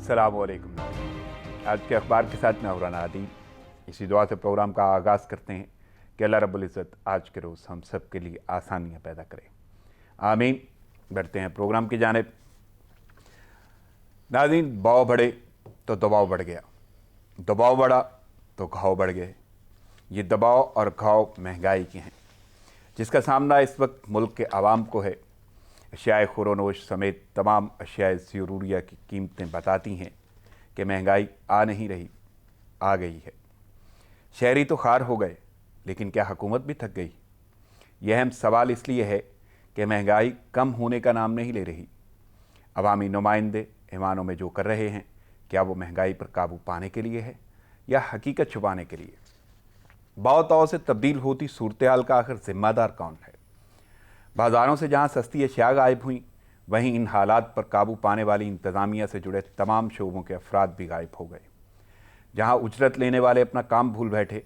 अस्सलाम वालेकुम। आज के अखबार के साथ मैं हुराना आदि इसी दुआ से प्रोग्राम का आगाज़ करते हैं कि अल्लाह रब्बुल इज़्ज़त आज के रोज़ हम सब के लिए आसानियाँ पैदा करे, आमीन। बढ़ते हैं प्रोग्राम की जानिब। नाज़रीन, भाव बढ़े तो दबाव बढ़ गया, दबाव बढ़ा तो घाव बढ़ गए। ये दबाव और घाव महंगाई के हैं, जिसका सामना इस वक्त मुल्क के आवाम को है। अशियाए खुरोनोश समेत तमाम अशियाए ज़रूरिया की कीमतें बताती हैं कि महंगाई आ नहीं रही, आ गई है। शहरी तो खार हो गए, लेकिन क्या हुकूमत भी थक गई? यह अहम सवाल इसलिए है कि महंगाई कम होने का नाम नहीं ले रही। अवामी नुमाइंदे ईमानों में जो कर रहे हैं, क्या वो महंगाई पर काबू पाने के लिए है या हकीकत छुपाने के लिए? बाव से तब्दील होती सूरत हाल का आखिर ज़िम्मेदार कौन है? बाज़ारों से जहाँ सस्ती अशिया गायब हुई, वहीं इन हालात पर काबू पाने वाली इंतज़ामिया से जुड़े तमाम शोबों के अफराद भी गायब हो गए। जहाँ उजरत लेने वाले अपना काम भूल बैठे,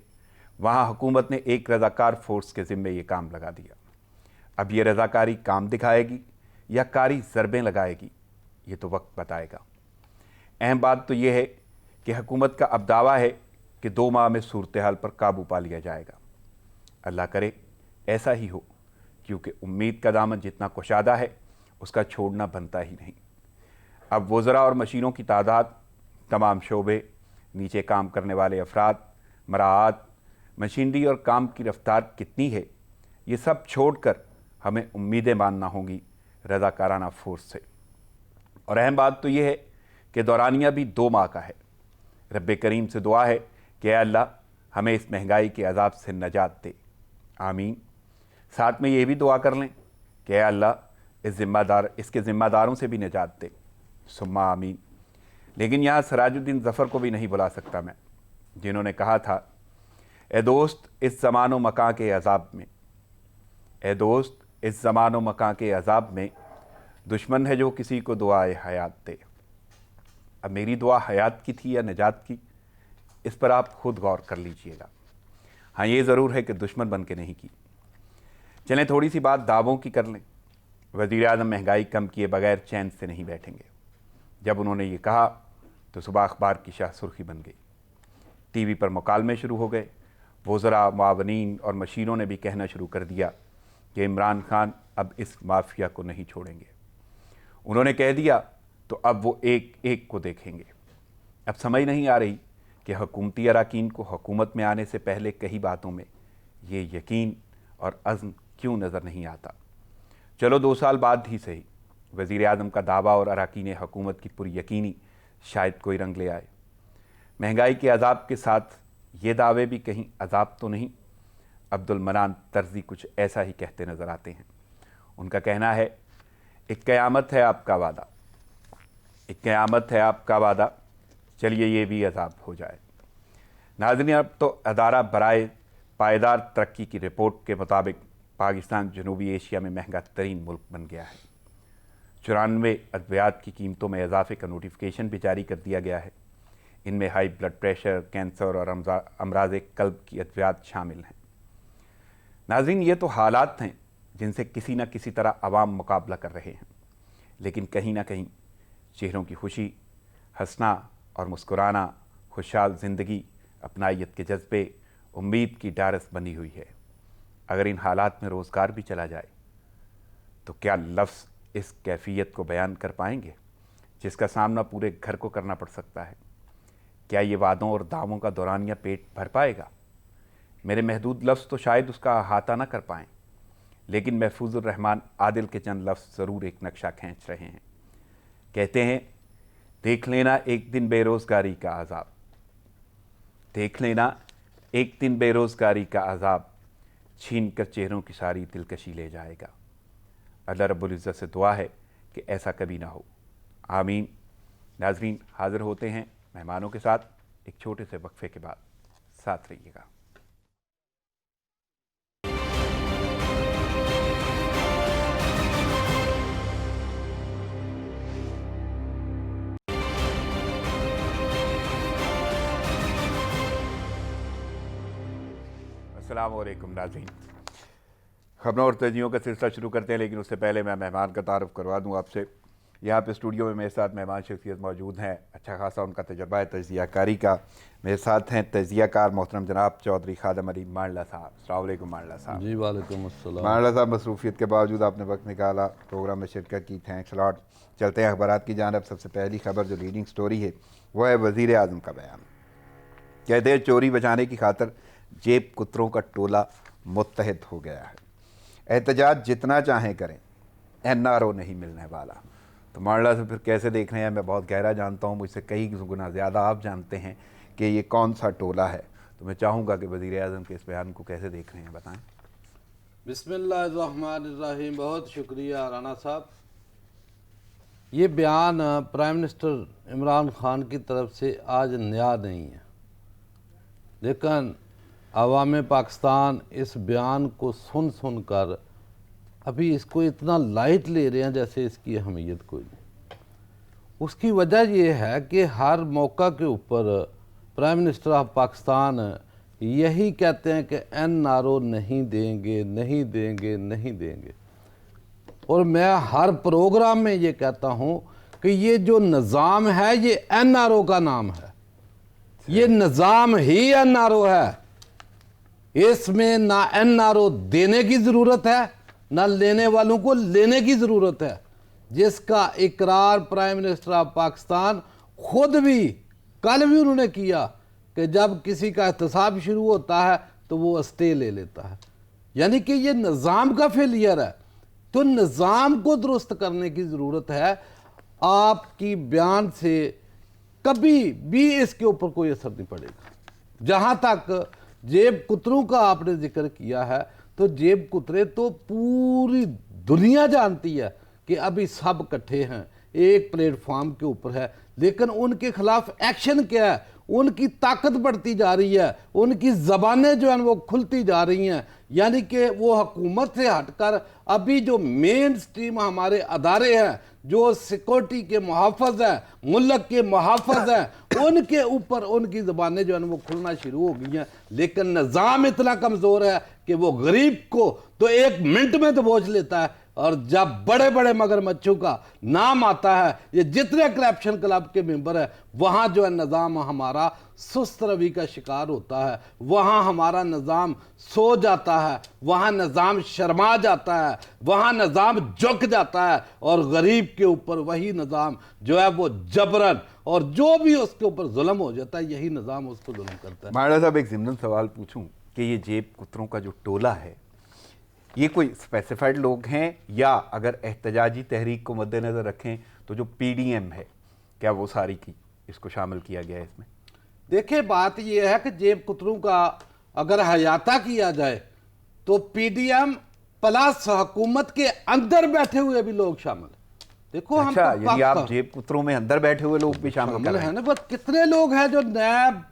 वहाँ हुकूमत ने एक रज़ाकार फ़ोर्स के ज़िम्मे ये काम लगा दिया। अब ये रज़ाकारी काम दिखाएगी या कारी ज़रबें लगाएगी, ये तो वक्त बताएगा। अहम बात तो ये है कि हुकूमत का अब दावा है कि 2 माह में सूरत हाल पर काबू पा लिया जाएगा। अल्लाह करे ऐसा ही हो, क्योंकि उम्मीद का दामन जितना कुशादा है, उसका छोड़ना बनता ही नहीं। अब वज़रा और मशीनों की तादाद, तमाम शोबे, नीचे काम करने वाले अफराद, मराआत, मशीनरी और काम की रफ्तार कितनी है, ये सब छोड़कर हमें उम्मीदें मानना होंगी रज़ाकाराना फोर्स से। और अहम बात तो ये है कि दौरानिया भी 2 माह का है। रब्बे करीम से दुआ है कि अल्लाह हमें इस महंगाई के अज़ाब से नजात दे, आमीन। साथ में ये भी दुआ कर लें कि अल्लाह इसके ज़िम्मेदारों से भी निजात दे, सुम्मा आमीन। लेकिन यहाँ सिराजुद्दीन ज़फ़र को भी नहीं बुला सकता मैं, जिन्होंने कहा था, ए दोस्त इस ज़मानो मकां के अज़ाब में, ए दोस्त इस ज़मानो मकां के अज़ाब में, दुश्मन है जो किसी को दुआए हयात दे। अब मेरी दुआ हयात की थी या निजात की, इस पर आप खुद गौर कर लीजिएगा। हाँ, ये ज़रूर है कि दुश्मन बन के नहीं की। चलें थोड़ी सी बात दावों की कर लें। वज़ीर-ए-आज़म महंगाई कम किए बगैर चैन से नहीं बैठेंगे। जब उन्होंने ये कहा तो सुबह अखबार की शाह सुर्खी बन गई। टीवी पर मुकालमे शुरू हो गए। वज़रा, मुआवनीन और मशीरों ने भी कहना शुरू कर दिया कि इमरान खान अब इस माफिया को नहीं छोड़ेंगे। उन्होंने कह दिया तो अब वो एक एक को देखेंगे। अब समझ नहीं आ रही कि हुकूमती अरकान को हुकूमत में आने से पहले कई बातों में ये यकीन और अज़्म क्यों नज़र नहीं आता। चलो 2 साल बाद ही सही, वज़ीर-ए-आज़म का दावा और अरकान हुकूमत की पूरी यकीनी शायद कोई रंग ले आए। महंगाई के अज़ाब के साथ ये दावे भी कहीं अज़ाब तो नहीं। अब्दुल मनान तर्जी कुछ ऐसा ही कहते नज़र आते हैं। उनका कहना है, एक क़यामत है आपका वादा, एक क़यामत है आपका वादा, चलिए ये भी अज़ाब हो जाए। नाज़रीन, अब तो अदारा बराए पायदार तरक्की की रिपोर्ट के मुताबिक पाकिस्तान जनूबी एशिया में महंगा तरीन मुल्क बन गया है। 94 अद्वियात की कीमतों में इजाफे का नोटिफिकेशन भी जारी कर दिया गया है। इनमें हाई ब्लड प्रेशर, कैंसर और अमराज़ क़ल्ब की अद्वियात शामिल हैं। नाज़रीन, ये तो हालात हैं जिनसे किसी न किसी तरह अवाम मुकाबला कर रहे हैं, लेकिन कहीं ना कहीं चेहरों की खुशी, हंसना और मुस्कुराना, खुशहाल ज़िंदगी, अपनाइयत के जज्बे, उम्मीद की डारस बनी हुई है। अगर इन हालात में रोज़गार भी चला जाए तो क्या लफ्ज़ इस कैफियत को बयान कर पाएंगे जिसका सामना पूरे घर को करना पड़ सकता है? क्या ये वादों और दावों का दौरानिया पेट भर पाएगा? मेरे महदूद लफ्ज़ तो शायद उसका अहाता ना कर पाएँ, लेकिन महफूजुर रहमान आदिल के चंद लफ्ज़ ज़रूर एक नक्शा खींच रहे हैं। कहते हैं, देख लेना एक दिन बेरोज़गारी का अज़ाब, देख लेना एक दिन बेरोज़गारी का अज़ाब, छीन कर चेहरों की सारी दिलकशी ले जाएगा। अल्लाह रब्बुल इज़्ज़त से दुआ है कि ऐसा कभी ना हो, आमीन। नाज़रीन, हाज़िर होते हैं मेहमानों के साथ एक छोटे से वक्फे के बाद। साथ रहिएगा। अस्सलाम वालेकुम नाज़रीन, खबरों और तजज़ियों का सिलसिला शुरू करते हैं, लेकिन उससे पहले मैं मेहमान का तारुफ़ करवा दूँ आपसे। यहाँ पे स्टूडियो में मेरे साथ मेहमान शख्सियत मौजूद हैं, अच्छा खासा उनका तजर्बा है तजिया कारी का। मेरे साथ हैं तजिया कार मोहतरम जनाब चौधरी खादम अली मांडला साहब। अस्सलाम वालेकुम मांडला साहब। जी वालेकुम अस्सलाम। मांडला साहब, मसरूफियत के बावजूद आपने वक्त निकाला, प्रोग्राम में शिरकत की, थैंक्स लॉट। चलते हैं अखबारात की जानब। सबसे पहली खबर जो लीडिंग स्टोरी है वो है वज़ीर आज़म का बयान। कहते हैं चोरी बचाने की खातर जेब कुतरों का टोला मुत्तहद हो गया है, एहतजाज जितना चाहें करें, NRO नहीं मिलने वाला। तो मांडला से फिर कैसे देख रहे हैं? मैं बहुत गहरा जानता हूँ, मुझसे कई गुना ज़्यादा आप जानते हैं कि ये कौन सा टोला है। तो मैं चाहूँगा कि वज़ीर आज़म के इस बयान को कैसे देख रहे हैं, बताएं। बिस्मिल्लाहिर्रहमानिर्रहीम। बहुत शुक्रिया राना साहब। ये बयान प्राइम मिनिस्टर इमरान खान की तरफ से आज नया नहीं है, लेकिन अवाम पाकिस्तान इस बयान को सुन कर अभी इसको इतना लाइट ले रहे हैं जैसे इसकी अहमियत कोई नहीं। उसकी वजह यह है कि हर मौका के ऊपर प्राइम मिनिस्टर ऑफ पाकिस्तान यही कहते हैं कि NRO नहीं देंगे, नहीं देंगे, नहीं देंगे। और मैं हर प्रोग्राम में ये कहता हूँ कि ये जो निज़ाम है ये NRO का नाम है, ये निज़ाम ही NRO है। इसमें ना NRO देने की ज़रूरत है ना लेने वालों को लेने की ज़रूरत है, जिसका इकरार प्राइम मिनिस्टर ऑफ पाकिस्तान खुद भी कल भी उन्होंने किया कि जब किसी का एहतसाब शुरू होता है तो वो स्टे ले लेता है। यानी कि ये निज़ाम का फेलियर है। तो निज़ाम को दुरुस्त करने की ज़रूरत है। आपकी बयान से कभी भी इसके ऊपर कोई असर नहीं पड़ेगा। जहाँ तक जेब कुतरों का आपने जिक्र किया है, तो जेब कुतरे तो पूरी दुनिया जानती है कि अभी सब इकट्ठे हैं, एक प्लेटफॉर्म के ऊपर है, लेकिन उनके खिलाफ एक्शन क्या है? उनकी ताकत बढ़ती जा रही है, उनकी ज़बानें जो हैं वो खुलती जा रही हैं। यानी कि वो हुकूमत से हटकर अभी जो मेन स्ट्रीम हमारे अदारे हैं, जो सिक्योरिटी के मुहाफ़िज़ हैं, मुल्क के मुहाफ़िज़ हैं, उनके ऊपर उनकी ज़बानें जो हैं वो खुलना शुरू हो गई हैं। लेकिन निज़ाम इतना कमज़ोर है कि वो गरीब को तो एक मिनट में दबोच लेता है। और जब बड़े बड़े मगरमच्छों का नाम आता है, ये जितने करप्शन क्लब के मेंबर हैं, वहाँ जो है निज़ाम हमारा सुस्त रवि का शिकार होता है, वहाँ हमारा निज़ाम सो जाता है, वहाँ निज़ाम शर्मा जाता है, वहाँ निज़ाम झुक जाता है। और गरीब के ऊपर वही निज़ाम जो है वो जबरन और जो भी उसके ऊपर जुल्म हो जाता है, यही निज़ाम उसको जुल्म करता है। मांडला साहब, एक ज़िम्नन सवाल पूछूं कि ये जेब कुतरों का जो टोला है, ये कोई स्पेसिफाइड लोग हैं, या अगर एहतजाजी तहरीक को मद्देनज़र रखें तो जो PDM है, क्या वो सारी की इसको शामिल किया गया है इसमें? देखिए, बात यह है कि जेब कुतरों का अगर हयाता किया जाए तो PDM प्लस हुकूमत के अंदर बैठे हुए भी लोग शामिल। देखो, अच्छा, हम यानी आप जेब कुतरों में अंदर बैठे हुए लोग भी शामिल कर रहे हैं ना। बस कितने लोग हैं जो नैब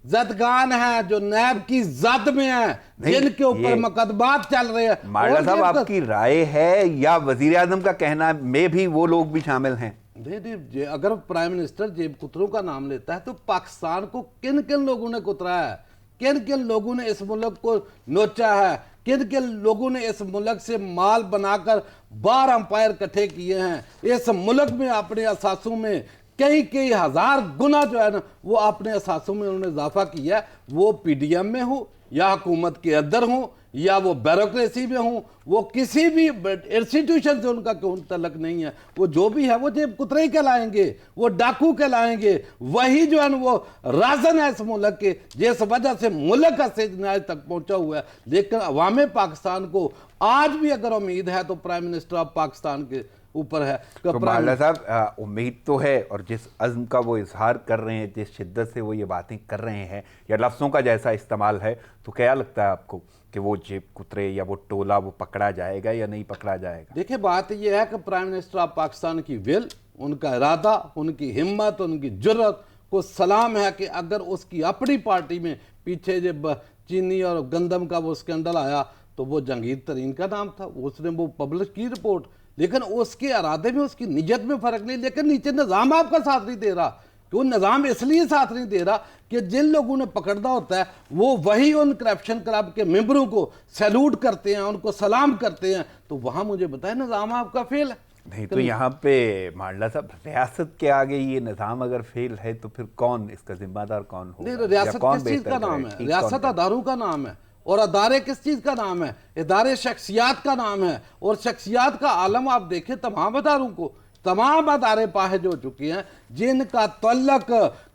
जदगान हैं, जो नैब की जद में हैं, जिनके ऊपर मुकदमात चल रहे हैं। मांडला साहब, आपकी राय है या वजीर आजम का कहना में भी वो लोग भी शामिल हैं? नहीं, अगर प्राइम मिनिस्टर जेब कुतरों का नाम लेता है तो पाकिस्तान को किन किन लोगों ने कुतरा है, किन किन लोगों ने इस मुल्क को नोचा है, किन किन लोगों ने इस मुल्क से माल बनाकर बार अंपायर इकट्ठे किए हैं, इस मुल्क में अपने असासों में कई हजार गुना जो है ना वो अपने असासों में उन्होंने इजाफा किया। वो PDM में हो या हुकूमत के अंदर हो या वो ब्यूरोक्रेसी में हो, वो किसी भी इंस्टीट्यूशन से उनका कोई तल्लुक नहीं है। वो जो भी है वो जेब कुतरे ही कहलाएंगे, वो डाकू कहलाएंगे। वही जो है ना वो राजन है इस मुल्क के, जिस वजह से मुल्क का सेज तक पहुंचा हुआ है। लेकिन अवाम पाकिस्तान को आज भी अगर उम्मीद है तो प्राइम मिनिस्टर ऑफ पाकिस्तान के ऊपर है। तो मांडला साहब, उम्मीद तो है, और जिस अज़्म का वो इजहार कर रहे हैं, जिस शिद्दत से वो ये बातें कर रहे हैं, या लफ्ज़ों का जैसा इस्तेमाल है, तो क्या लगता है आपको कि वो जेब कुतरे या वो टोला वो पकड़ा जाएगा या नहीं पकड़ा जाएगा? देखिए, बात यह है कि प्राइम मिनिस्टर ऑफ पाकिस्तान की विल, उनका इरादा, उनकी हिम्मत, उनकी जुर्रत को सलाम है कि अगर उसकी अपनी पार्टी में पीछे जब चीनी और गंदम का वो स्कैंडल आया तो वो जहांगीर तरीन का नाम था, उसने वो पब्लिश की रिपोर्ट। लेकिन उसके इरादे में, उसकी नीयत में फ़र्क नहीं। लेकिन नीचे निज़ाम आपका साथ नहीं दे रहा। क्यों निज़ाम इसलिए साथ नहीं दे रहा कि जिन लोगों ने पकड़ना होता है वो वही उन करप्शन क्लब के मेंबरों को सैल्यूट करते हैं, उनको सलाम करते हैं। तो वहाँ मुझे बताएं, निज़ाम आपका फेल है। نہیں تو یہاں پہ مانڈلا صاحب ریاست کے آگے یہ نظام اگر فیل ہے تو پھر کون اس کا ذمہ دار کون ہوگا؟ نہیں، ریاست کس چیز کا نام ہے؟ ریاست اداروں کا نام ہے، اور ادارے کس چیز کا نام ہے؟ ادارے شخصیات کا نام ہے، اور شخصیات کا عالم آپ دیکھیں تمام اداروں کو، تمام ادارے پاہج ہو چکے ہیں جن کا تعلق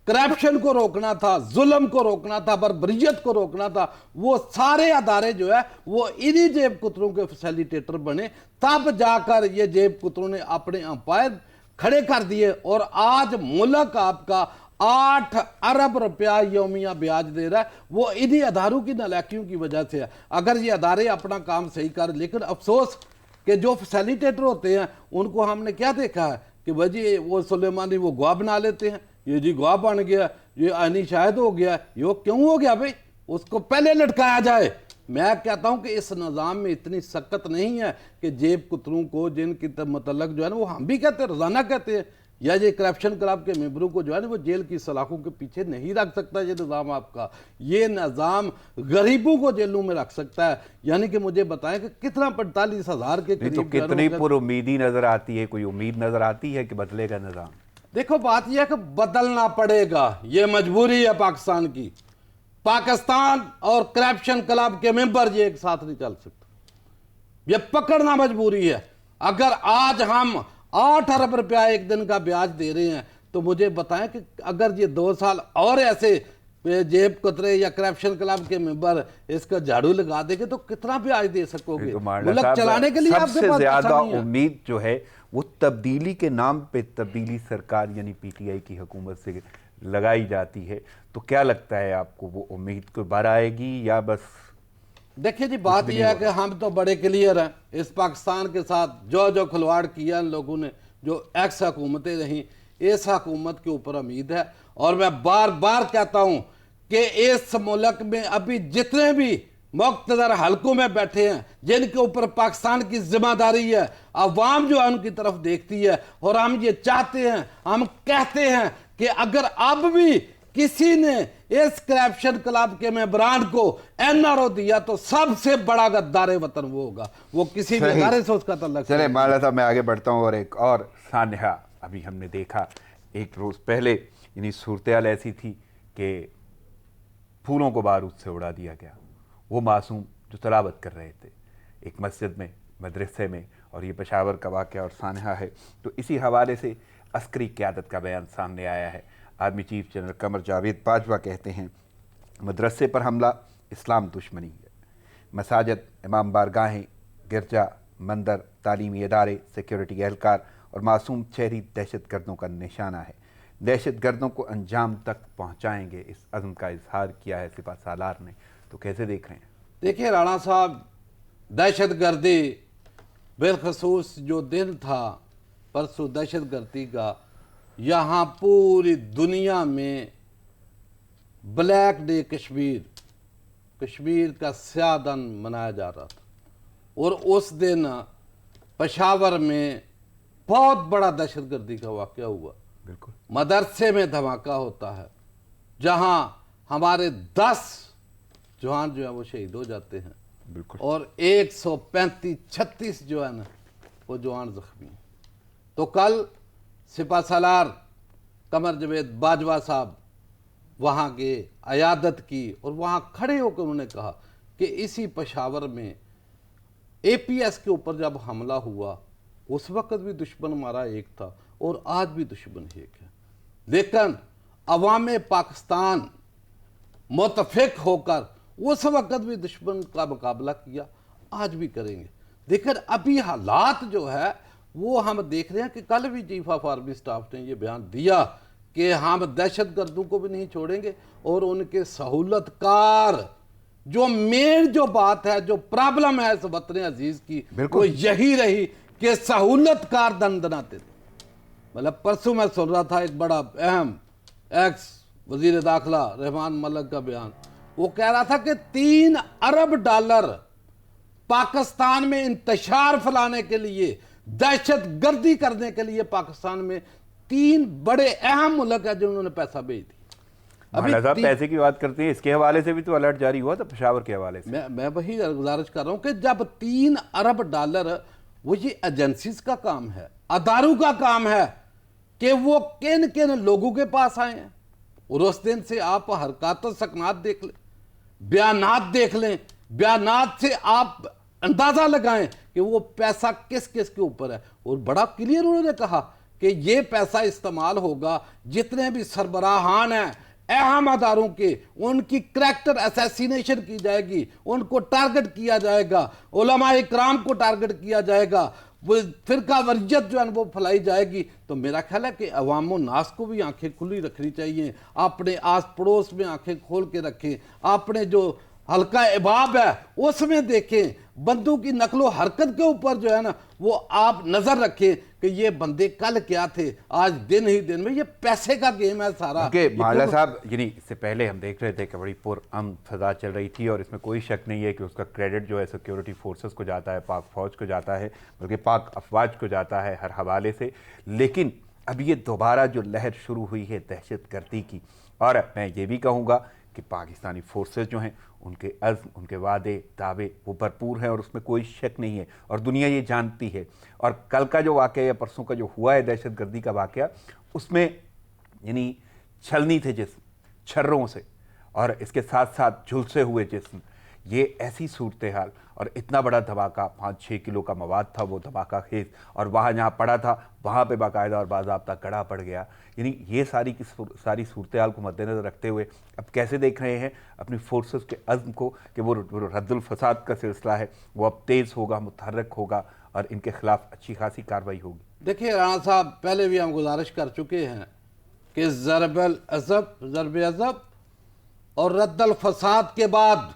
کرپشن کو روکنا تھا، ظلم کو روکنا تھا، بربریت کو روکنا تھا، وہ سارے ادارے جو ہے وہ انہی جیب کتروں کے فیسیلیٹیٹر بنے، تب جا کر یہ جیب کتروں نے اپنے امپائر کھڑے کر دیے، اور آج ملک آپ کا 8 ارب روپیہ یومیہ بیاج دے رہا ہے، وہ انہی اداروں کی نالاکیوں کی وجہ سے ہے۔ اگر یہ ادارے اپنا کام صحیح کر، لیکن افسوس کہ جو فیسیلیٹیٹر ہوتے ہیں ان کو ہم نے کیا دیکھا ہے کہ بھائی وہ سلیمانی وہ گواہ بنا لیتے ہیں، یہ جی گواہ بن گیا، یہ عینی شاہد ہو گیا، یہ کیوں ہو گیا بھائی؟ اس کو پہلے لٹکایا جائے۔ میں کہتا ہوں کہ اس نظام میں اتنی سخت نہیں ہے کہ جیب کتروں کو جن کی متعلق جو ہے نا وہ ہم بھی کہتے ہیں، روزانہ کہتے ہیں، یا یہ کرپشن کلب کے ممبروں کو جو ہے نا وہ جیل کی سلاخوں کے پیچھے نہیں رکھ سکتا یہ نظام آپ کا۔ یہ نظام غریبوں کو جیلوں میں رکھ سکتا ہے۔ یعنی کہ مجھے بتائیں کہ کتنا 45,000 کے نہیں تو قریب کتنی پر امیدی نظر آتی ہے، کوئی امید نظر آتی ہے کہ بدلے گا نظام؟ دیکھو بات یہ ہے کہ بدلنا پڑے گا، یہ مجبوری ہے پاکستان کی۔ پاکستان اور کرپشن کلب کے ممبر یہ ایک ساتھ نہیں چل سکتا، یہ پکڑنا مجبوری ہے۔ اگر آج ہم 8 ارب روپیہ ایک دن کا بیاج دے رہے ہیں تو مجھے بتائیں کہ اگر یہ 2 سال اور ایسے جیب کترے یا کرپشن کلب کے ممبر اس کا جھاڑو لگا دیں گے تو کتنا بیاج دے سکو گے؟ ملک چلانے کے لیے آپ سب کے سے پاس زیادہ آسانی ہے۔ امید جو ہے وہ تبدیلی کے نام پہ تبدیلی سرکار یعنی پی ٹی آئی کی حکومت سے لگائی جاتی ہے، تو کیا لگتا ہے آپ کو وہ امید کو بھر آئے گی یا بس؟ دیکھیں جی بات یہ ہے کہ ہم تو بڑے کلیئر ہیں، اس پاکستان کے ساتھ جو کھلواڑ کیا ان لوگوں نے، جو ایکس حکومتیں رہیں، اس حکومت کے اوپر امید ہے۔ اور میں بار بار کہتا ہوں کہ اس ملک میں ابھی جتنے بھی مقتدر حلقوں میں بیٹھے ہیں جن کے اوپر پاکستان کی ذمہ داری ہے، عوام جو ہے ان کی طرف دیکھتی ہے، اور ہم یہ چاہتے ہیں، ہم کہتے ہیں کہ اگر اب بھی کسی نے اس کرپشن کلب کے ممبران کو این آر او دیا تو سب سے بڑا غدار وطن وہ ہوگا، وہ کسی بھی ادارے سے اس کا تعلق چلے مانڈلا صاحب میں آگے بڑھتا ہوں، اور ایک اور سانحہ ابھی ہم نے دیکھا ایک روز پہلے، یعنی صورتحال ایسی تھی کہ پھولوں کو بارود سے اڑا دیا گیا، وہ معصوم جو تلاوت کر رہے تھے ایک مسجد میں، مدرسے میں، اور یہ پشاور کا واقعہ اور سانحہ ہے۔ تو اسی حوالے سے عسکری قیادت کا بیان سامنے آیا ہے۔ Army chief general Qamar Javed Bajwa کہتے ہیں مدرسے پر حملہ اسلام دشمنی ہے، مساجد، امام بارگاہیں، گرجا، مندر، تعلیمی ادارے، سیکیورٹی اہلکار اور معصوم شہری دہشت گردوں کا نشانہ ہے، دہشت گردوں کو انجام تک پہنچائیں گے، اس عزم کا اظہار کیا ہے سپہ سالار نے۔ تو کیسے دیکھ رہے ہیں؟ دیکھیں رانا صاحب، دہشت گردی بالخصوص جو دن تھا پرسوں دہشت گردی کا، یہاں پوری دنیا میں بلیک ڈے کشمیر کا سیاہ دن منایا جا رہا تھا، اور اس دن پشاور میں بہت بڑا دہشت گردی کا واقعہ ہوا۔ بالکل مدرسے میں دھماکہ ہوتا ہے جہاں ہمارے 10 جوان جو ہیں وہ شہید ہو جاتے ہیں، بالکل، اور 135-36 جو ہے نا وہ جوان زخمی ہیں۔ تو کل سپہ سالار قمر جاوید باجوہ صاحب وہاں کے عیادت کی، اور وہاں کھڑے ہو کر انہوں نے کہا کہ اسی پشاور میں اے پی ایس کے اوپر جب حملہ ہوا اس وقت بھی دشمن ہمارا ایک تھا اور آج بھی دشمن ایک ہے، لیکن عوام پاکستان متفق ہو کر اس وقت بھی دشمن کا مقابلہ کیا، آج بھی کریں گے۔ لیکن ابھی حالات جو ہے وہ ہم دیکھ رہے ہیں کہ کل بھی چیف آف آرمی سٹاف نے یہ بیان دیا کہ ہم دہشت گردوں کو بھی نہیں چھوڑیں گے، اور ان کے سہولت کار جو مین جو بات ہے، جو پرابلم ہے اس وطن عزیز کی، وہ یہی رہی کہ سہولت کار دندناتے تھے۔ مطلب پرسوں میں سن رہا تھا ایک بڑا اہم ایکس وزیر داخلہ رحمان ملک کا بیان، وہ کہہ رہا تھا کہ 3 ارب ڈالر پاکستان میں انتشار پھیلانے کے لیے، دہشت گردی کرنے کے لیے پاکستان میں 3 بڑے اہم ملک ہیں جنہوں نے پیسہ بھیج دیا۔ مانڈلا صاحب پیسے کی بات کرتے ہیں، اس کے حوالے سے بھی تو الرٹ جاری ہوا تھا پشاور کے حوالے سے۔ میں وہی گزارش کر رہا ہوں کہ جب 3 ارب ڈالر، وہ یہ ایجنسیز کا کام ہے، अदारों का काम है कि वो किन किन लोगों के पास आए हैं, और उस दिन से आप हरकत सकनात देख लें, बयानात देख लें, बयानात से आप अंदाजा लगाएं कि वो पैसा किस किस के ऊपर है। और बड़ा क्लियर उन्होंने कहा कि ये पैसा इस्तेमाल होगा जितने भी सरबराहान हैं अहम अदारों के, उनकी करैक्टर असैसिनेशन की जाएगी, उनको टारगेट किया जाएगा, उलमा इकराम को टारगेट किया जाएगा, वो फिरका वरियत जो है वो फैलाई जाएगी। तो मेरा ख्याल है कि अवाम नास को भी आंखें खुली रखनी चाहिए, अपने आस पड़ोस में आंखें खोल के रखें, अपने जो हल्का इबाब है उसमें देखें, बंदों की नकलो हरकत के ऊपर जो है ना वो आप नजर रखें कि ये बंदे कल क्या थे, आज दिन ही दिन में। ये पैसे का गेम है सारा। माला साहब, यानी इससे पहले हम देख रहे थे कि बड़ी पुरअमन फजा चल रही थी, और इसमें कोई शक नहीं है कि उसका क्रेडिट जो है सिक्योरिटी फोर्सेस को जाता है, पाक फौज को जाता है, बल्कि पाक अफवाज को जाता है हर हवाले से। लेकिन अब ये दोबारा जो लहर शुरू हुई है दहशत गर्दी की, और मैं ये भी कहूँगा कि पाकिस्तानी फोर्सेस जो हैं उनके अज़्म, उनके वादे दावे वो भरपूर हैं, और उसमें कोई शक नहीं है, और दुनिया ये जानती है। और कल का जो वाक़या या परसों का जो हुआ है दहशत गर्दी का वाक़या, उसमें यानी छलनी थे जिस्म छर्रों से, और इसके साथ साथ झुलसे हुए जिस्म, ये ऐसी सूरत हाल, और इतना बड़ा धमाका, 5-6 किलो का मवाद था वो धमाका खेज, और वहाँ जहाँ पड़ा था वहाँ पे बाकायदा और बाज़ाब्ता गड़ा पड़ गया। यानी ये सारी की सारी सूरत हाल को मद्देनज़र रखते हुए अब कैसे देख रहे हैं अपनी फोर्सेस के अज़्म को कि वो रद्दुल फसाद का सिलसिला है वो अब तेज़ होगा, मुतहर्रिक होगा, और इनके खिलाफ अच्छी खासी कार्रवाई होगी। देखिए राणा साहब, पहले भी हम गुजारिश कर चुके हैं कि ज़रब अज़ब और रद्दल फसाद के बाद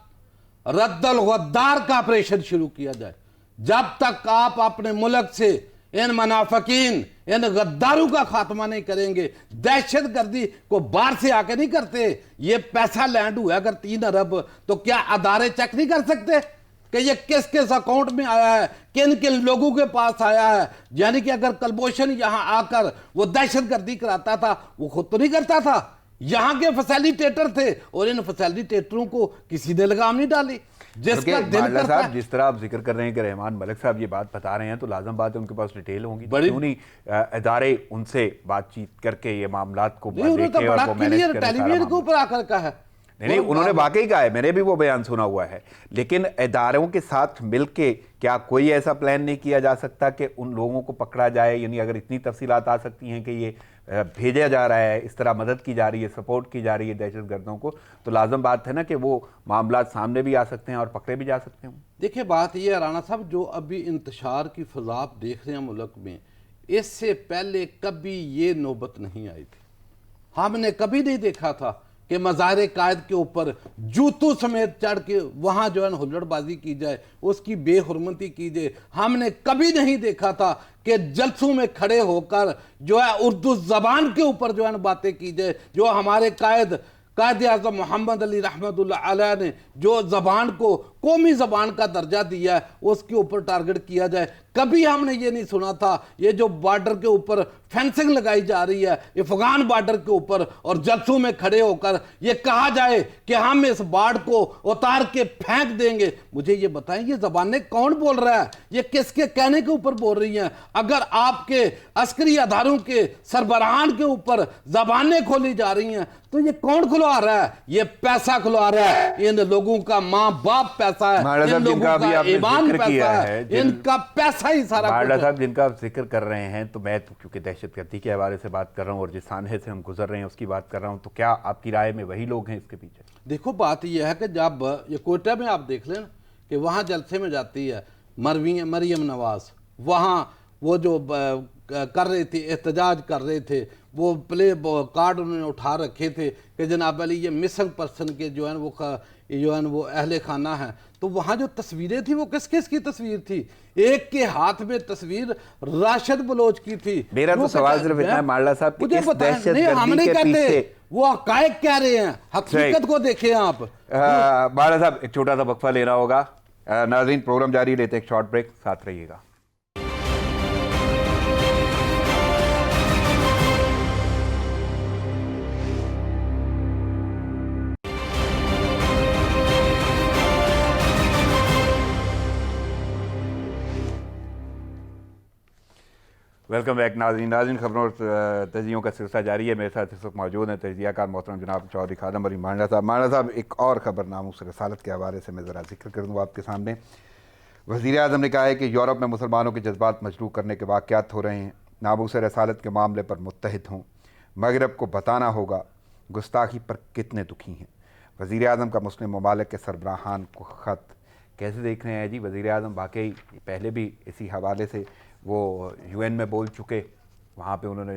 रद्दल गद्दार का ऑपरेशन शुरू किया जाए। जब तक आप अपने मुल्क से इन मुनाफिकीन, इन गद्दारों का खात्मा नहीं करेंगे, दहशत गर्दी को बाहर से आके नहीं करते। ये पैसा लैंड हुआ अगर 3 अरब, तो क्या अदारे चेक नहीं कर सकते कि ये किस किस अकाउंट में आया है, किन किन लोगों के पास आया है? यानी कि अगर कलभूषण यहां आकर वो दहशत गर्दी कराता था, वो खुद तो नहीं करता था, यहां के फैसिलिटेटर थे, और इन फैसिलिटेटरों को किसी ने लगाम नहीं डाली। जिसका दिल करता है, जिस तरह आप जिक्र कर रहे हैं कि रहमान मलिक साहब ये बात बता रहे हैं, तो लाजम बात है उनके पास डिटेल होंगी, क्यों नहीं इदारे उनसे बातचीत करके ये मामलात को देखें और वो मैनेज करें। टेलीविजन के ऊपर आकर कहा है, नहीं, उन्होंने वाकई कहा है, मैंने भी वो बयान सुना हुआ है। लेकिन इदारों के साथ मिलके क्या कोई ऐसा प्लान नहीं किया जा सकता कि उन लोगों को पकड़ा जाए? यानी अगर इतनी तफसीलात आ सकती हैं कि ये भेजा जा रहा है, इस तरह मदद की जा रही है, सपोर्ट की जा रही है दहशत गर्दों को, तो लाजम बात है ना कि वो मामला सामने भी आ सकते हैं और पकड़े भी जा सकते हैं। देखिए बात ये है राणा साहब, जो अभी इंतशार की फजा आप देख रहे हैं मुल्क में, इससे पहले कभी ये नौबत नहीं आई थी। हमने कभी नहीं देखा था कि मज़ार कायद के ऊपर जूतों समेत चढ़ के वहाँ जो है हुल्लड़बाजी की जाए, उसकी बेहुरमती की जाए। हमने कभी नहीं देखा था कि जलसों में खड़े होकर जो है उर्दू ज़बान के ऊपर जो है बातें की जाए। जो हमारे कायद आज़म मोहम्मद अली रहमतुल्लाह अलैह ने जो ज़बान को कौमी ज़बान का दर्जा दिया है, उसके ऊपर टारगेट किया जाए। कभी हमने ये नहीं सुना था ये जो बॉर्डर के ऊपर फेंसिंग लगाई जा रही है अफगान बॉर्डर के ऊपर, और जलसों में खड़े होकर ये कहा जाए कि हम इस बाढ़ को उतार के फेंक देंगे। मुझे ये बताएं, ये ज़बानें कौन बोल रहा है? ये किसके कहने के ऊपर बोल रही हैं? अगर आपके अस्करी अदारों के सरबराहान के ऊपर ज़बानें खोली जा रही हैं, तो ये कौन खुलवा रहा है? ये पैसा खुलवा रहा है। इन लोगों का माँ बाप पैसा है, इन लोगों का ईमान पैसा है, इनका पैसा ही सारा कुछ साहब जिनका आप जिक्र कर रहे हैं। तो मैं तो क्योंकि दहशतगर्दी के हवाले से बात कर रहा हूँ और जिस सानहे से हम गुजर रहे हैं उसकी बात कर रहा हूँ, तो क्या आपकी राय में वही लोग हैं इसके पीछे? देखो बात यह है कि जब ये कोयटा में आप देख लें कि वहाँ जलसे में जाती है मरियम नवाज, वहाँ वो जो कर रहे थे, एहतजाज कर रहे थे, वो प्ले कार्ड उन्होंने उठा रखे थे कि जनाब अली ये मिसिंग पर्सन के जो है वो अहले खाना है। तो वहाँ जो तस्वीरें थी वो किस किस की तस्वीर थी? एक के हाथ में तस्वीर राशिद बलोच की थी। मेरा तो सवाल सिर्फ इतना है माल्ला साहब कि इस दहशतगर्दी के पीछे वो हकायक कह रहे हैं, हकीकत को देखें आप। माल्ला साहब एक छोटा सा वक्फा लेना होगा। नाज़रीन प्रोग्राम जारी लेते, एक शॉर्ट ब्रेक, साथ रहिएगा। वेलकम बैक नाज़रीन खबरों और तजियों का सिलसिला जारी है। मेरे साथ इस वक्त मौजूद हैं तजिया कार मोहतरम जनाब चौधरी खादम अली मांडा साहब। एक और खबर नामूस रसालत के हवाले से मैं ज़रा जिक्र कर दूँ आपके सामने। वज़ीर आज़म ने कहा है कि यूरोप में मुसलमानों के जज्बात मजरूह करने के वाक़यात हो रहे हैं। नामूस रसालत के मामले पर मुत्तहिद हों, मगरब को बताना होगा गुस्ताखी पर कितने दुखी हैं। वज़ीर आज़म का मुस्लिम ममालिक के सरबराहान को ख़त, कैसे देख रहे हैं जी? वज़ीर आज़म वाकई पहले भी इसी हवाले से वो यूएन में बोल चुके, वहाँ पे उन्होंने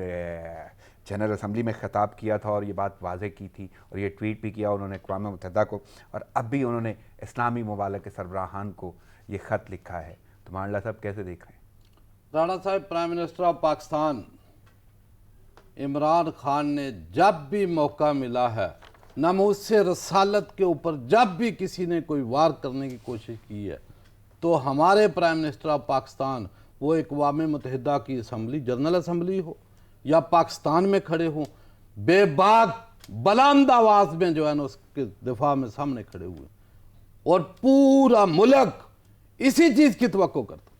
जनरल असम्बली में ख़िताब किया था और ये बात वाज़ेह की थी और ये ट्वीट भी किया उन्होंने अक़वाम मुत्तहिदा को, और अब भी उन्होंने इस्लामी ममालिक के सरबराहान को ये ख़त लिखा है। तो मांडला साहब कैसे देख रहे हैं? राणा साहब, prime minister of Pakistan Imran Khan ने जब भी मौका मिला है, नामूस रसालत के ऊपर जब भी किसी ने कोई वार करने की कोशिश की है, तो हमारे प्राइम मिनिस्टर ऑफ पाकिस्तान, वो अक़वाम मुत्तहिदा की असम्बली, जनरल असम्बली हो या पाकिस्तान में खड़े हों, बेबाक बुलंद आवाज़ में जो है ना उसके दिफा में सामने खड़े हुए, और पूरा मुल्क इसी चीज़ की तवक्को करता,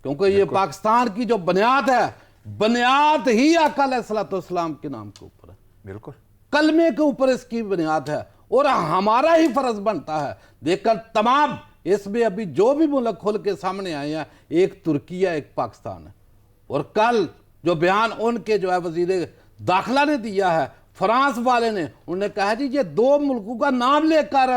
क्योंकि ये पाकिस्तान की जो बुनियाद है, बुनियाद ही आका अलैहिस्सलाम के नाम के ऊपर है, बिल्कुल कलमे के ऊपर इसकी बुनियाद है, और हमारा ही फर्ज बनता है देखकर तमाम इसमें अभी जो भी मुल्क खुल के सामने आए हैं, एक तुर्की है, एक पाकिस्तान है, और कल जो बयान उनके जो है वजीर दाखिला ने दिया है, फ्रांस वाले ने, उन्होंने कहा जी ये दो मुल्कों का नाम लेकर,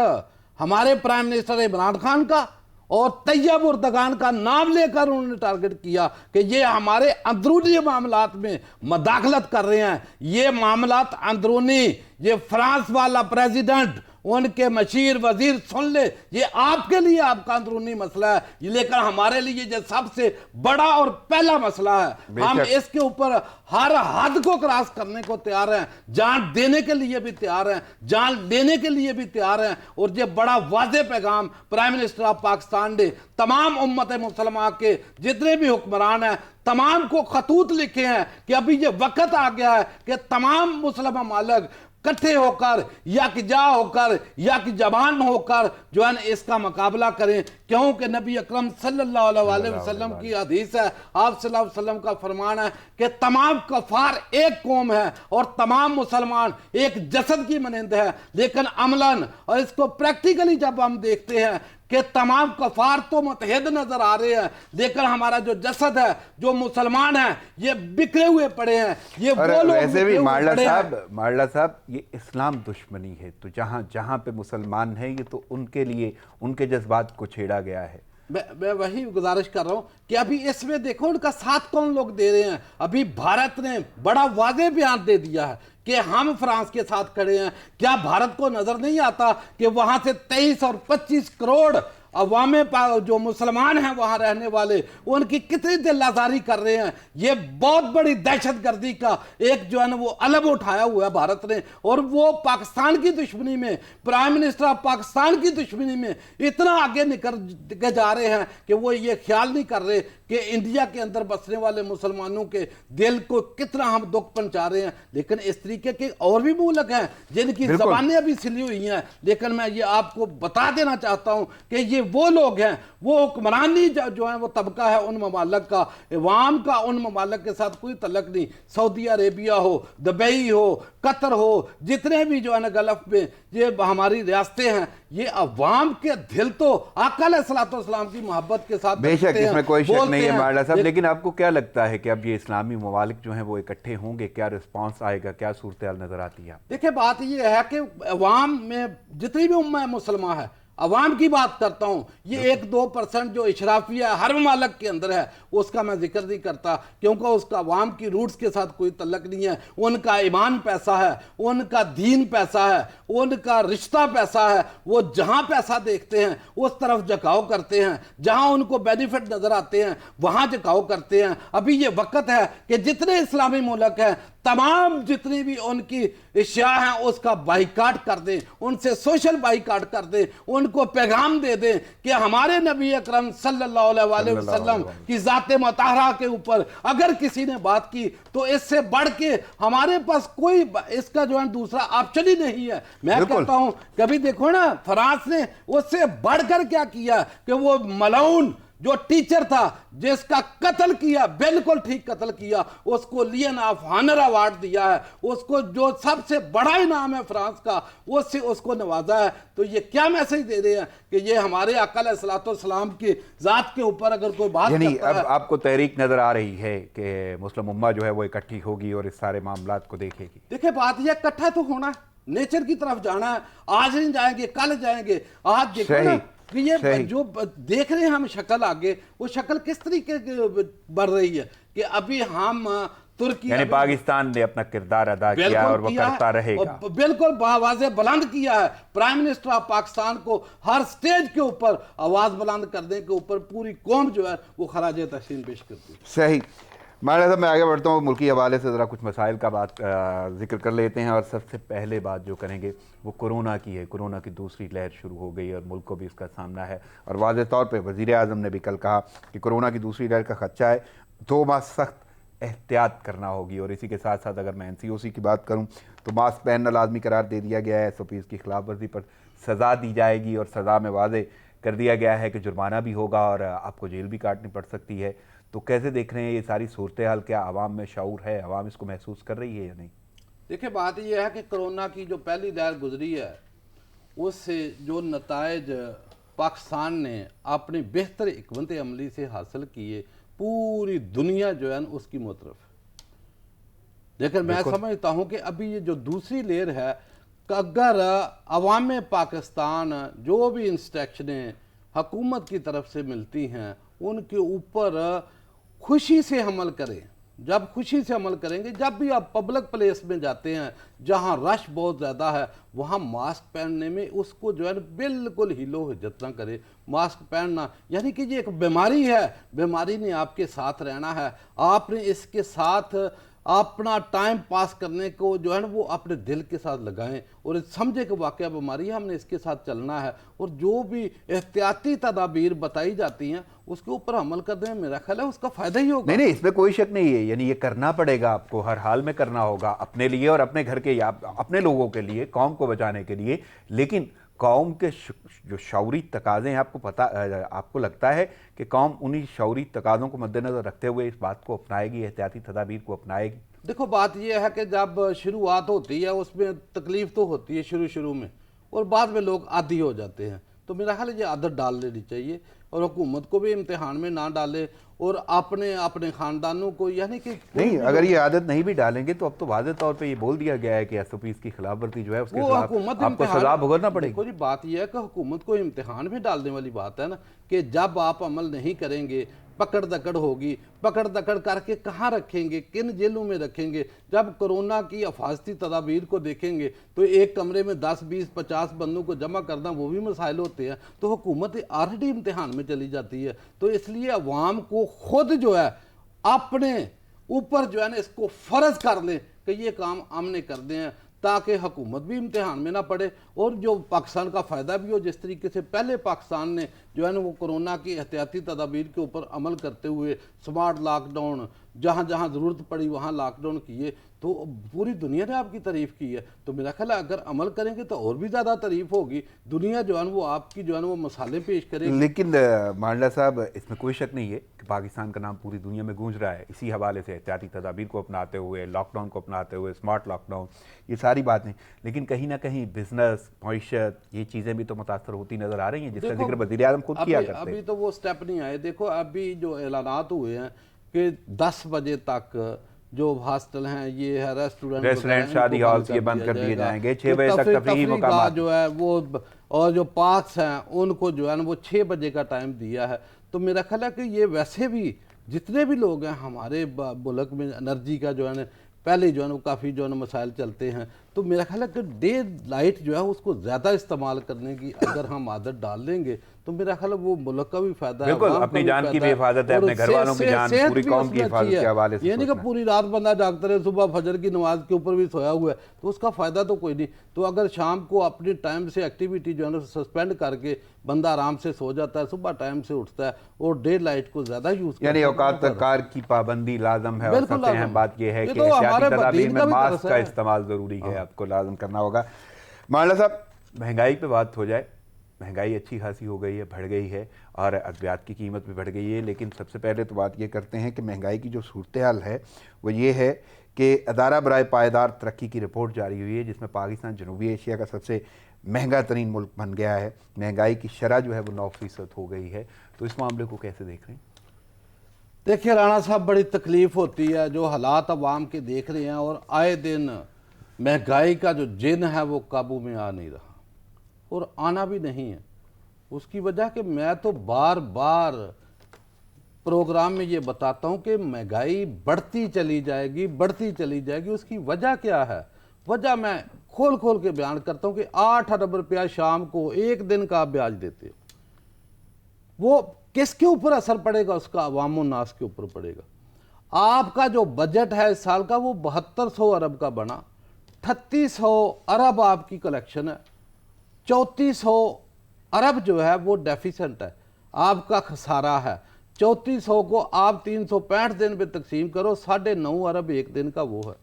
हमारे प्राइम मिनिस्टर इमरान खान का और तैयब उर्दगान का नाम लेकर उन्होंने टारगेट किया कि ये हमारे अंदरूनी मामलात में मदाखलत कर रहे हैं। ये मामलात अंदरूनी, ये फ्रांस वाला प्रेसिडेंट, उनके मशीर वजीर सुन ले, ये आपके लिए आपका अंदरूनी मसला है, ये लेकर हमारे लिए ये सबसे बड़ा और पहला मसला है। हम इसके ऊपर हर हद को क्रॉस करने को तैयार हैं, जान देने के लिए भी तैयार हैं, जान लेने के लिए भी तैयार हैं। और ये बड़ा वाज़ेह पैगाम प्राइम मिनिस्टर ऑफ पाकिस्तान ने तमाम उम्मत मुसलमान के जितने भी हुक्मरान हैं तमाम को खतूत लिखे हैं कि अभी ये वक्त आ गया है कि तमाम मुसलमान ममालिक इकट्ठे होकर या कि जा होकर या कि जबान होकर जो है इसका मुकाबला करें, क्योंकि नबी अकरम सल्लल्लाहु अलैहि वसल्लम की हदीस है, आप सल्लल्लाहु अलैहि वसल्लम का फरमान है कि तमाम कफार एक कौम है और तमाम मुसलमान एक जसद की मानंद है। लेकिन अमलन और इसको प्रैक्टिकली जब हम देखते हैं कि तमाम कफार तो मुतहद नजर आ रहे हैं, लेकिन हमारा जो जसद है, जो मुसलमान है, ये बिखरे हुए पड़े हैं। ये वो लोग वैसे भी माडला साहब ये इस्लाम दुश्मनी है, तो जहाँ जहाँ पे मुसलमान है ये तो उनके लिए उनके जज्बात को छेड़ा गया है। मैं वही गुजारिश कर रहा हूं कि अभी इसमें देखो उनका साथ कौन लोग दे रहे हैं। अभी भारत ने बड़ा वाज़ेह बयान दे दिया है कि हम फ्रांस के साथ खड़े हैं। क्या भारत को नजर नहीं आता कि वहां से 23 और 25 करोड़ अवाम जो मुसलमान हैं वहां रहने वाले, उनकी कितनी दिल आजारी कर रहे हैं। ये बहुत बड़ी दहशत गर्दी का एक जो है ना वो अलम उठाया हुआ है भारत ने, और वो पाकिस्तान की दुश्मनी में, प्राइम मिनिस्टर ऑफ पाकिस्तान की दुश्मनी में इतना आगे निकल के जा रहे हैं कि वो ये ख्याल नहीं कर रहे कि इंडिया के अंदर बसने वाले मुसलमानों के दिल को कितना हम दुख पहुंचा रहे हैं। लेकिन इस तरीके के और भी मुल्क हैं जिनकी जबानें अभी सिली हुई हैं, लेकिन मैं ये आपको बता देना चाहता हूं कि ये वो लोग हैं, वो हुक्मरानी जो है वो तबका है उन ममालिक का, अवाम का उन ममालिक के साथ कोई तल्लक नहीं। सऊदी अरेबिया हो, दुबई हो, कतर हो, जितने भी जो है ना गल्फ में ये हमारी रियासतें हैं, ये अवाम के दिल तो आका अलैहिस्सलाम की मोहब्बत के साथ, बेशक इसमें कोई शक नहीं है माडला साहब, लेकिन आपको क्या लगता है कि अब ये इस्लामी ममालिक जो हैं वो इकट्ठे होंगे, क्या रिस्पांस आएगा, क्या सूरत हाल नजर आती है? देखिए बात ये है कि अवाम में जितनी भी उम्मा मुसलमान है, अवाम की बात करता हूं, ये 1-2% जो इशराफिया हर ममालिक के अंदर है उसका मैं जिक्र नहीं करता, क्योंकि उसका अवाम की रूट्स के साथ कोई तल्लक नहीं है। उनका ईमान पैसा है, उनका दीन पैसा है, उनका रिश्ता पैसा है। वो जहां पैसा देखते हैं उस तरफ झुकाव करते हैं, जहां उनको बेनिफिट नजर आते हैं वहां झुकाव करते हैं। अभी ये वक्त है कि जितने इस्लामी मुल्क हैं तमाम जितनी भी उनकी अशिया हैं उसका बाइकाट कर दें, उनसे सोशल बाइकाट कर दें, उनको पैगाम दे दें कि हमारे नबी अकरम सल्लल्लाहु अलैहि वसल्लम की ज़ाते मतहरा के ऊपर अगर किसी ने बात की तो इससे बढ़ के हमारे पास कोई इसका जो है दूसरा ऑप्शन ही नहीं है। मैं कहता हूं कभी देखो ना फ्रांस ने उससे बढ़कर क्या किया कि वो मलाउन जो टीचर था जिसका कत्ल किया, बिल्कुल ठीक कत्ल किया, उसको लियन ऑफ ऑनर अवार्ड दिया है, उसको जो सबसे बड़ा इनाम है फ्रांस का उससे उसको नवाजा है। तो ये क्या मैसेज दे रहे हैं कि ये हमारे आका अलैहिस्सलाम की जात के ऊपर अगर कोई बात यानी करता अब है। आपको तहरीक नजर आ रही है कि मुस्लिम उम्मा जो है वो इकट्ठी होगी और इस सारे मामलात को देखेगी। देखिए बात यह इकट्ठा तो होना है, नेचर की तरफ जाना है, आज नहीं जाएंगे कल जाएंगे। आज देखो ना कि ये जो देख रहे हैं हम शक्ल आगे, वो शक्ल किस तरीके की बढ़ रही है कि अभी हम तुर्की, यानी पाकिस्तान ने अपना किरदार अदा किया और वो करता रहेगा। बिल्कुल आवाजें बुलंद किया है। प्राइम मिनिस्टर ऑफ पाकिस्तान को हर स्टेज के ऊपर आवाज बुलंद करने के ऊपर पूरी कौम जो है वो खराज तहसीन पेश करती है। सही। माना साहब मैं आगे बढ़ता हूँ, मुल्की हवाले से ज़रा कुछ मसाइल का जिक्र कर लेते हैं। और सबसे पहले बात जो करेंगे वो कोरोना की है। कोरोना की दूसरी लहर शुरू हो गई और मुल्क को भी इसका सामना है। और वाज़ेह तौर पे वज़ीर आज़म ने भी कल कहा कि कोरोना की दूसरी लहर का खदशा है, 2 माह सख्त एहतियात करना होगी। और इसी के साथ साथ अगर मैं NCOC की बात करूँ तो मास्क पहनना लाजमी करार दे दिया गया है। SOPs की खिलाफ वर्जी पर सज़ा दी जाएगी और सज़ा में वाज़ेह कर दिया गया है कि जुर्माना भी होगा और आपको जेल भी काटनी पड़ सकती है। तो कैसे देख रहे हैं ये सारी सूरत हाल? क्या आवाम में शऊर है, आवाम इसको महसूस कर रही है या नहीं? देखिए बात यह है कि कोरोना की जो पहली लहर गुजरी है उससे जो नताइज पाकिस्तान ने अपनी बेहतर हिकमत अमली से हासिल किए, पूरी दुनिया जो है उसकी मुतरफ है। लेकिन मैं समझता हूं कि अभी ये जो दूसरी लेयर है, अगर अवाम पाकिस्तान जो भी इंस्ट्रक्शनें हुकूमत की तरफ से मिलती हैं उनके ऊपर खुशी से अमल करें। जब खुशी से अमल करेंगे, जब भी आप पब्लिक प्लेस में जाते हैं जहां रश बहुत ज़्यादा है, वहां मास्क पहनने में उसको जो है बिल्कुल हिलो हिज्जत ना करे। मास्क पहनना यानी कि ये एक बीमारी है, बीमारी ने आपके साथ रहना है, आपने इसके साथ अपना टाइम पास करने को जो है ना वो अपने दिल के साथ लगाएं और समझे कि वाकया बीमारी है, हमने इसके साथ चलना है। और जो भी एहतियाती तदाबीर बताई जाती हैं उसके ऊपर अमल कर दें, मेरा ख्याल है उसका फ़ायदा ही होगा। नहीं, इसमें कोई शक नहीं है। यानी ये करना पड़ेगा, आपको हर हाल में करना होगा, अपने लिए और अपने घर के या अपने लोगों के लिए, कौम को बचाने के लिए। लेकिन कौम के जो शऊरी तकाज़े हैं, आपको लगता है कि कौम उन्हीं शऊरी तकाज़ों को मद्देनज़र रखते हुए इस बात को अपनाएगी, एहतियाती तदाबीर को अपनाएगी? देखो बात यह है कि जब शुरुआत होती है उसमें तकलीफ तो होती है शुरू में, और बाद में लोग आदी हो जाते हैं। तो मेरा ख्याल है ये आदत डाल लेनी चाहिए और हुकूमत को भी इम्तिहान में ना डाले और अपने खानदानों को, यानी कि नहीं, अगर ये आदत नहीं भी डालेंगे तो अब तो वाज़ेह तौर पे ये बोल दिया गया है कि SOPs की खिलाफ वर्जी जो है उसके खिलाफ आपको सजा भुगतना पड़ेगी। देखो जी बात यह है कि हुकूमत को इम्तिहान भी डालने वाली बात है ना कि जब आप अमल नहीं करेंगे पकड़ दकड़ होगी, पकड़ दकड़ करके कहाँ रखेंगे, किन जेलों में रखेंगे। जब कोरोना की हिफाजती तदाबीर को देखेंगे तो एक कमरे में 10, 20, 50 बंदों को जमा करना वो भी मसाइल होते हैं। तो हुकूमत ऑलरेडी इम्तिहान में चली जाती है। तो इसलिए अवाम को खुद जो है अपने ऊपर जो है ना इसको फ़र्ज कर लें कि ये काम हमने कर दे हैं, ताकि हुकूमत भी इम्तिहान में ना पड़े और जो पाकिस्तान का फ़ायदा भी हो। जिस तरीके से पहले पाकिस्तान ने जो है ना वो कोरोना की एहतियाती तदाबीर के ऊपर अमल करते हुए स्मार्ट लॉकडाउन, जहाँ जहाँ ज़रूरत पड़ी वहाँ लॉकडाउन किए, तो पूरी दुनिया ने आपकी तारीफ़ की है। तो मेरा ख्याल है अगर अमल करेंगे तो और भी ज़्यादा तारीफ़ होगी, दुनिया जो है वो आपकी जो है वो मसाले पेश करेगी। लेकिन मांडला साहब, इसमें कोई शक नहीं है कि पाकिस्तान का नाम पूरी दुनिया में गूंज रहा है इसी हवाले से, एहतियाती तदाबीर को अपनाते हुए, लॉकडाउन को अपनाते हुए, स्मार्ट लॉकडाउन, ये सारी बातें। लेकिन कहीं ना कहीं बिजनेस, मईशत, ये चीज़ें भी तो मुतासर होती नज़र आ रही हैं, जिसका जिक्र वज़ीर आज़म खुद किया करते हैं। अभी तो वो स्टेप नहीं आए। देखो अभी जो ऐलानात हुए हैं कि 10 बजे तक जो हॉस्टल हैं, ये है रेस्टोरेंट, शादी हॉल ये बंद कर दिए जाएंगे, 6 बजे तक तफरीही मकामात जो है वो, और जो पार्क्स हैं उनको जो है ना वो 6 बजे का टाइम दिया है। तो मेरा ख्याल है कि ये वैसे भी जितने भी लोग हैं हमारे मुल्क में एनर्जी का जो है ना पहले जो है वो काफ़ी जो है ना मसाइल चलते हैं। तो मेरा ख्याल है कि डे लाइट जो है उसको ज़्यादा इस्तेमाल करने की अगर हम आदत डाल लेंगे तो मेरा ख्याल है वो मुल्क का भी फायदा है, बिल्कुल अपनी जान की भी हिफाजत है, अपने घर वालों की जान, पूरी कौम की हिफाजत के हवाले से। यानी कि पूरी रात बंदा जागता रहे, सुबह फजर की नमाज के ऊपर भी सोया हुआ है, तो उसका फायदा तो कोई नहीं। तो अगर शाम को अपनी टाइम से एक्टिविटी जो है ना सस्पेंड करके बंदा आराम से सो जाता है, सुबह टाइम से उठता है और डे लाइट को ज्यादा यूज, यानी औकात कार की पाबंदी लाजम है। और सबसे अहम बात यह है कि एहतियाती तदाबीर में मास्क का इस्तेमाल जरूरी है, आपको लाजम करना होगा। मांडला साहब, महंगाई पे बात हो जाए, महंगाई अच्छी खासी हो गई है, बढ़ गई है और अद्वियात की कीमत भी बढ़ गई है। लेकिन सबसे पहले तो बात ये करते हैं कि महंगाई की जो सूरत हाल है वो ये है कि अदारा बराए पायदार तरक्की की रिपोर्ट जारी हुई है, जिसमें पाकिस्तान जनूबी एशिया का सबसे महंगा तरीन मुल्क बन गया है। महंगाई की शरह जो है वो 9% हो गई है। तो इस मामले को कैसे देख रहे हैं? देखिए राणा साहब, बड़ी तकलीफ होती है जो हालात अवाम के देख रहे हैं, और आए दिन महंगाई का जो जिन है वो काबू में आ नहीं रहा और आना भी नहीं है। उसकी वजह कि मैं तो बार बार प्रोग्राम में ये बताता हूं कि महंगाई बढ़ती चली जाएगी, बढ़ती चली जाएगी। उसकी वजह क्या है? वजह मैं खोल खोल के बयान करता हूं कि 8 अरब रुपया शाम को एक दिन का आप ब्याज देते हो, वो किसके ऊपर असर पड़ेगा? उसका अवाम नास के ऊपर पड़ेगा। आपका जो बजट है इस साल का वो 7200 अरब का बना, 3800 अरब आपकी कलेक्शन है, 3400 अरब जो है वो डेफिसिट है, आपका खसारा है। 3400 को आप 365 दिन पे तकसीम करो, 9.5 अरब एक दिन का वो है।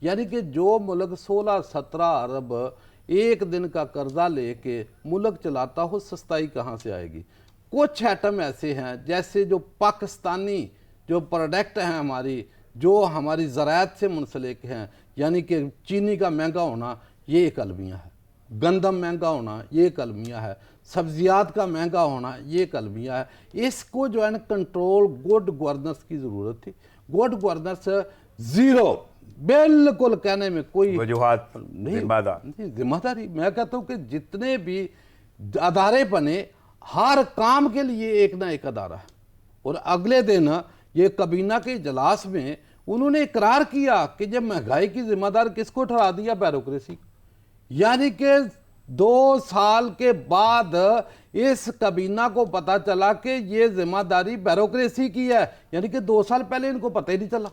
यानी कि जो मुल्क 16-17 अरब एक दिन का कर्जा लेके मुल्क चलाता हो, सस्ताई कहाँ से आएगी? कुछ आइटम ऐसे हैं जैसे जो पाकिस्तानी जो प्रोडक्ट हैं हमारी, जो हमारी ज़राअत से मुंसलिक हैं, यानी कि चीनी का महंगा होना ये एक अलमिया है, गंदम महंगा होना ये एक अलमिया है, सब्जियात का महंगा होना ये एक अलमिया है। इसको जो है ना कंट्रोल, गुड गवर्नेंस की ज़रूरत थी। गुड गवर्नेंस ज़ीरो, बिल्कुल कहने में कोई वजूहात नहीं। जिम्मेदारी मैं कहता हूँ कि जितने भी अदारे बने, हर काम के लिए एक ना एक अदारा है। और अगले दिन ये काबीना के इजलास में उन्होंने इकरार किया कि जब महंगाई की जिम्मेदार किसको ठहरा दिया? ब्यूरोक्रेसी। यानी कि 2 साल के बाद इस काबीना को पता चला कि ये जिम्मेदारी ब्यूरोक्रेसी की है। यानी कि 2 साल पहले इनको पता ही नहीं चला।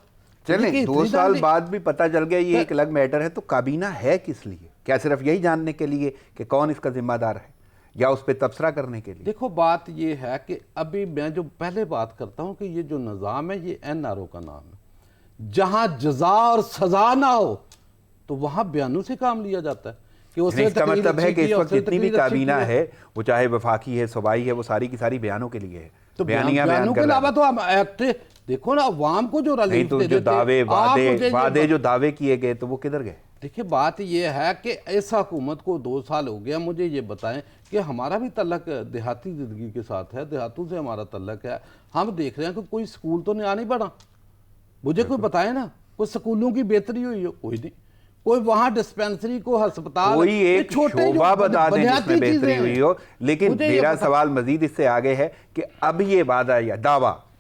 चलें, 2 साल बाद भी पता चल गया, ये एक अलग मैटर है। तो काबीना है किस लिए? क्या सिर्फ यही जानने के लिए कि कौन इसका जिम्मेदार है, या उस पर तबसरा करने के लिए? देखो, बात ये है कि अभी मैं जो पहले बात करता हूं कि ये जो निज़ाम है ये NRO का नाम है। जहां जजा और सजा ना हो तो वहां बयानों से काम लिया जाता है कि उसने इसका मतलब है कि इस वक्त जितनी भी काबीना है, वो चाहे वफाकी है, सूबाई है, वो सारी की सारी बयानों के लिए है। तो बयानों के अलावा तो हम एक्ट देखो ना, अवाम को जो रिलीफ तो जो दावे वादे जो दावे किए गए तो वो किधर गए? देखिए, बात ये है कि इस हुकूमत को 2 साल हो गया। मुझे ये बताएं कि हमारा भी तल्लक देहाती ज़िंदगी के साथ है, देहातों से हमारा तल्लक है। हम देख रहे हैं कि कोई स्कूल तो नया नहीं बना। मुझे कोई बताए ना, कोई स्कूलों की बेहतरी हुई हो? कोई नहीं। कोई वहाँ डिस्पेंसरी को अस्पताल, कोई एक शोभा बता दें जिसमें बेहतरी हुई हो। लेकिन मेरा सवाल मजीद इससे आगे है कि अब ये वादा या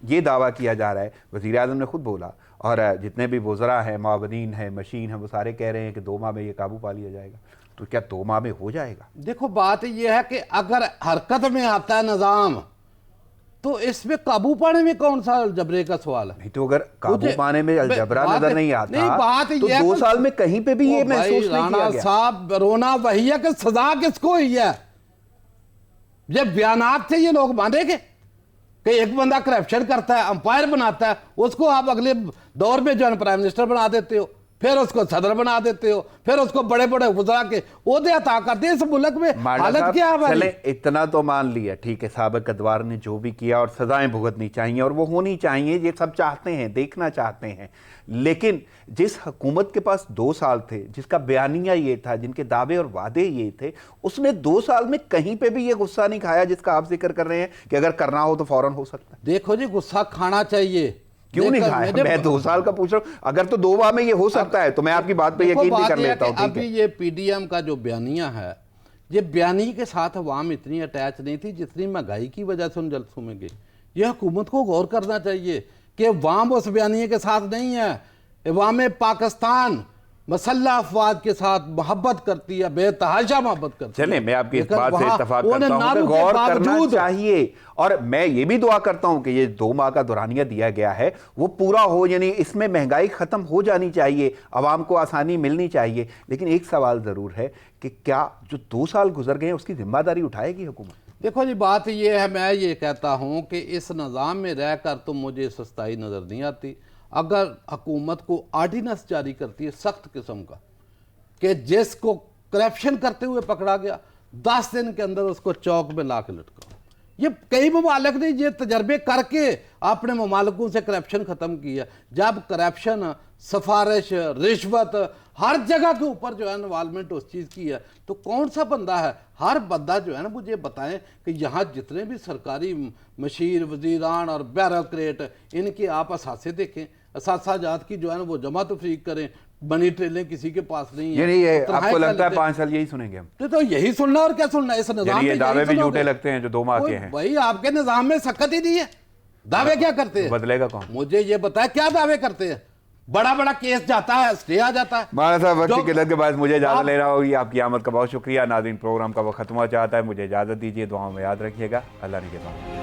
ये दावा किया जा रहा है, वज़ीर आज़म ने खुद बोला, और जितने भी वज़रा हैं, मावनीन हैं, मशीन हैं, वो सारे कह रहे हैं कि 2 माह में ये काबू पा लिया जाएगा। तो क्या 2 माह में हो जाएगा? देखो, बात ये है कि अगर हरकत में आता है निज़ाम तो इसमें काबू पाने में कौन सा अलजबरे का सवाल है? नहीं तो अगर काबू पाने में अलजबरा नजर नहीं आता तो 2 साल में कहीं पे भी ये महसूस नहीं किया गया। साहब, रोना वही है कि सजा किसको हुई है? जब बयानात से ये लोग मानेंगे कि एक बंदा करप्शन करता है, अंपायर बनाता है, उसको आप अगले दौर में जो है प्राइम मिनिस्टर बना देते हो, फिर उसको सदर बना देते हो, फिर उसको बड़े बड़े वज़रा के ओहदे अता करते हैं। इस मुल्क में हालत क्या है? चले, इतना तो मान लिया, ठीक है, साबिक अदवार ने जो भी किया और सजाएं भुगतनी चाहिए और वो होनी चाहिए, ये सब चाहते हैं, देखना चाहते हैं। लेकिन जिस हुकूमत के पास 2 साल थे, जिसका बयानिया ये था, जिनके दावे और वादे ये थे, उसने 2 साल में कहीं पे भी ये गुस्सा नहीं खाया जिसका आप जिक्र कर रहे हैं कि अगर करना हो तो फौरन हो सकता है। देखो जी, गुस्सा खाना चाहिए। क्यों नहीं खाया? मैं 2 साल का पूछ रहा हूं। अगर तो 2 माह में ये हो सकता है तो मैं आपकी बात पे यकीन भी कर लेता हूं। अभी ये PDM का जो बयानिया है, ये बयानी के साथ अवाम इतनी अटैच नहीं थी जितनी महंगाई की वजह से उन जलसों में गई। ये हुकूमत को गौर करना चाहिए कि अवाम उस बयानिए के साथ नहीं है। अवाम पाकिस्तान मसल्ला अफवाद के साथ मोहब्बत करती है, बेतहाशा मोहब्बत करती है। चलें, मैं आपकी इस बात से इत्तेफाक करता हूं कि गौर करना चाहिए, और मैं ये भी दुआ करता हूं कि ये 2 माह का दौरानिया दिया गया है वो पूरा हो, यानी इसमें महंगाई खत्म हो जानी चाहिए, आवाम को आसानी मिलनी चाहिए। लेकिन एक सवाल जरूर है कि क्या जो 2 साल गुजर गए उसकी जिम्मेदारी उठाएगी हुकूमत? देखो जी, बात ये है, मैं ये कहता हूं कि इस निज़ाम में रहकर तो मुझे सस्ताई नजर नहीं आती। अगर हुकूमत को ऑर्डिनेंस जारी करती है सख्त किस्म का कि जिसको करप्शन करते हुए पकड़ा गया, 10 दिन के अंदर उसको चौक में ला के लटकाओ। ये कई ममालिक ने ये तजर्बे करके अपने ममालिकों से करप्शन ख़त्म किया। जब करप्शन, सिफारिश, रिश्वत हर जगह के ऊपर जो है इन्वॉल्वमेंट उस चीज़ की है, तो कौन सा बंदा है, हर बंदा जो है ना मुझे बताएं कि यहाँ जितने भी सरकारी मशीर, वजीरान और ब्यूरोक्रेट, इनके आप असासे देखें, असासाजात की जो है ना वो जमा तफरीक करें, मनी ट्रेलें किसी के पास नहीं ये नहीं है, तनख्वाहें आपको क्या लगता है लेते हैं? 5 साल यही सुनेंगे हम? तो यही सुनना और क्या सुनना, इस निजाम यानी ये में दावे यही भी सुनोगे। झूठे लगते हैं जो 2 माह के हैं। भाई आपके निजाम में सख्त ही नहीं है, दावे क्या करते हैं? बदलेगा कौन? मुझे ये बताया क्या दावे करते हैं? बड़ा बड़ा केस जाता है, स्टे आ जाता है। मौलाना साहब, वक्त जो- की किल्लत के बाद मुझे इजाज़त आप- लेना होगी। आपकी आमद का बहुत शुक्रिया। नाज़रीन, प्रोग्राम का वक्त खत्म हो चाहता है, मुझे इजाज़त दीजिए, दुआओं में याद रखिएगा। अल्लाह ने के बाद।